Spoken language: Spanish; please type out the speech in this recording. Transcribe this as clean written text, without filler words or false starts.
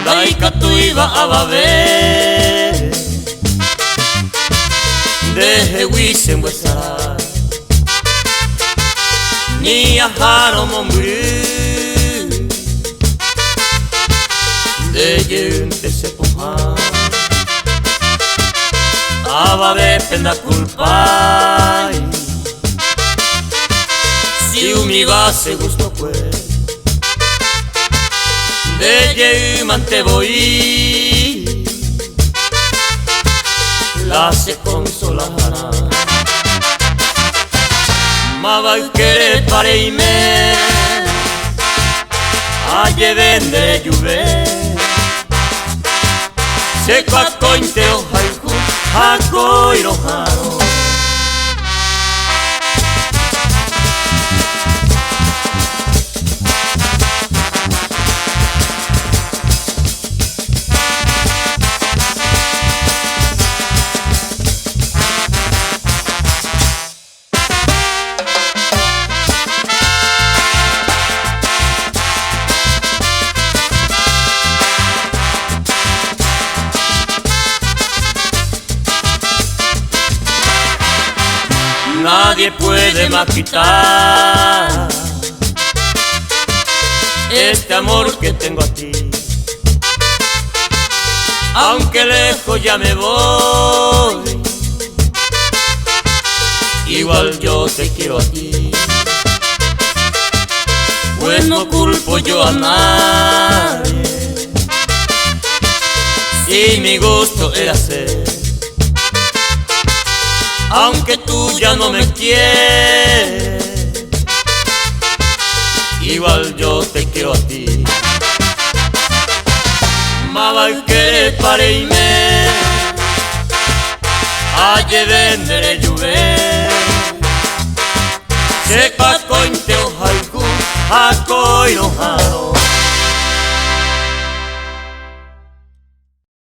Laika tu iba a baber Deje wisen wesara Ni a haro mombri De gente se poja Aba de penda culpa Si umiga se gustó pues De yeumante voy La se consolará Ma va a querer pareime A llevende lluve Se cointe o haiku Hako iroharo Nadie puede más quitar este amor que tengo a ti. Aunque lejos ya me voy, igual yo te quiero a ti. Pues no culpo yo a nadie, si mi gusto era ser. Aunque tú ya no me quieres, igual yo te quiero a ti. Ma va a querer pareime A llevendere lluve Se pa cointe o haiku Hako iroharo